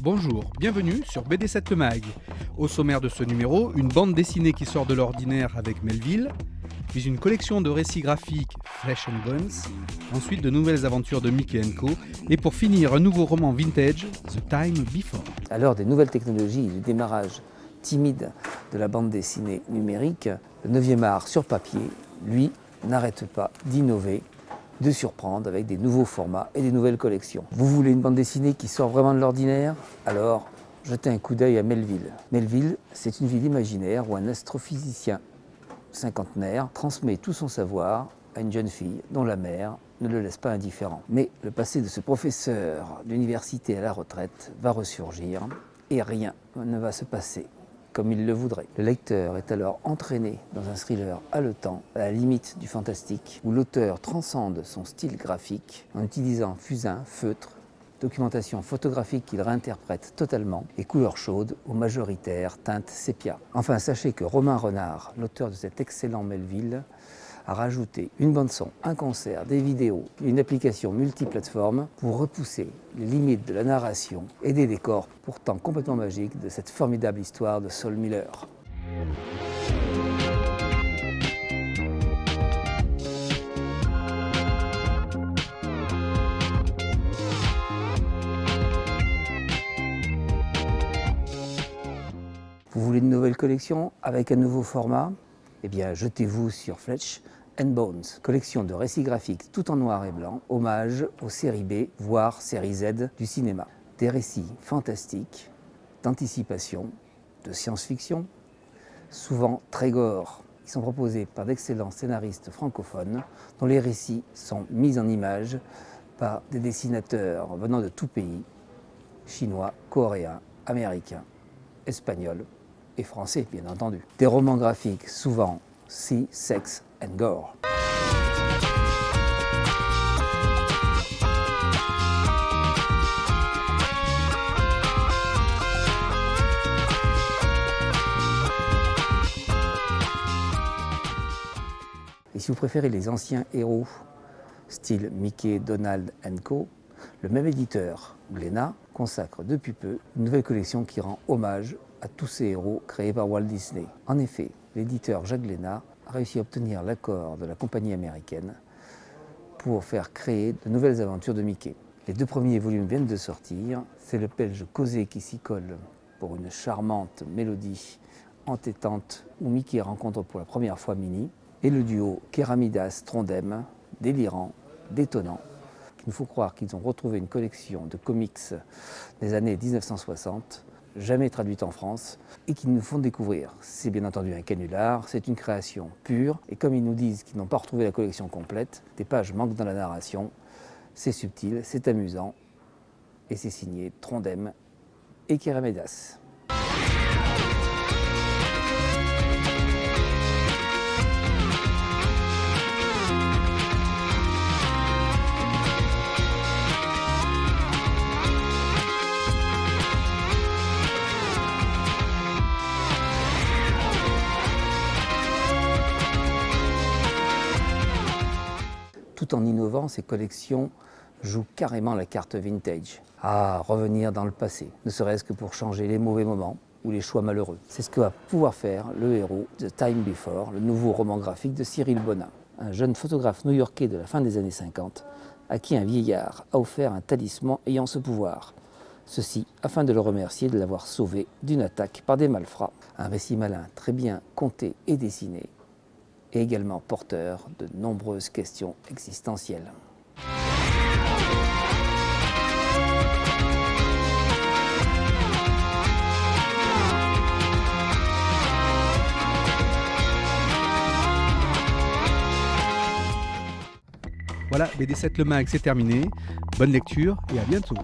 Bonjour, bienvenue sur BD7 Le Mag. Au sommaire de ce numéro, une bande dessinée qui sort de l'ordinaire avec Melville, puis une collection de récits graphiques Flesh and Bones, ensuite de nouvelles aventures de Mickey & Co, et pour finir un nouveau roman vintage, The Time Before. À l'heure des nouvelles technologies et du démarrage timide de la bande dessinée numérique, le 9e art sur papier, lui, n'arrête pas d'innover, de surprendre avec des nouveaux formats et des nouvelles collections. Vous voulez une bande dessinée qui sort vraiment de l'ordinaire? Alors, jetez un coup d'œil à Melville. Melville, c'est une ville imaginaire où un astrophysicien cinquantenaire transmet tout son savoir à une jeune fille dont la mère ne le laisse pas indifférent. Mais le passé de ce professeur d'université à la retraite va ressurgir et rien ne va se passer comme il le voudrait. Le lecteur est alors entraîné dans un thriller haletant, à la limite du fantastique, où l'auteur transcende son style graphique en utilisant fusain, feutre, documentation photographique qu'il réinterprète totalement et couleurs chaudes aux majoritaires teintes sépia. Enfin, sachez que Romain Renard, l'auteur de cet excellent Melville, a rajouté une bande-son, un concert, des vidéos, une application multiplateforme pour repousser les limites de la narration et des décors pourtant complètement magiques de cette formidable histoire de Saul Miller. Vous voulez une nouvelle collection avec un nouveau format? Eh bien, jetez-vous sur Flesh and Bones, collection de récits graphiques tout en noir et blanc, hommage aux séries B, voire série Z du cinéma. Des récits fantastiques, d'anticipation, de science-fiction, souvent très gore. Ils sont proposés par d'excellents scénaristes francophones dont les récits sont mis en image par des dessinateurs venant de tout pays, chinois, coréens, américains, espagnols et français, bien entendu. Des romans graphiques souvent sea, sex and gore. Et si vous préférez les anciens héros, style Mickey, Donald & Co, le même éditeur, Glénat, consacre depuis peu une nouvelle collection qui rend hommage à tous ces héros créés par Walt Disney. En effet, l'éditeur Jacques Glénat a réussi à obtenir l'accord de la compagnie américaine pour faire créer de nouvelles aventures de Mickey. Les 2 premiers volumes viennent de sortir. C'est le Belge Causé qui s'y colle pour une charmante mélodie entêtante où Mickey rencontre pour la première fois Minnie, et le duo Kéramidas-Trondheim, délirant, détonnant. Il faut croire qu'ils ont retrouvé une collection de comics des années 1960, jamais traduite en France, et qu'ils nous font découvrir. C'est bien entendu un canular, c'est une création pure, et comme ils nous disent qu'ils n'ont pas retrouvé la collection complète, des pages manquent dans la narration, c'est subtil, c'est amusant, et c'est signé Trondheim et Kéramidas. Tout en innovant, ces collections jouent carrément la carte vintage. Ah, revenir dans le passé, ne serait-ce que pour changer les mauvais moments ou les choix malheureux. C'est ce que va pouvoir faire le héros de The Time Before, le nouveau roman graphique de Cyril Bonin, un jeune photographe new-yorkais de la fin des années 50, à qui un vieillard a offert un talisman ayant ce pouvoir. Ceci afin de le remercier de l'avoir sauvé d'une attaque par des malfrats. Un récit malin très bien conté et dessiné, et également porteur de nombreuses questions existentielles. Voilà, BD7 Le Mag, c'est terminé. Bonne lecture et à bientôt.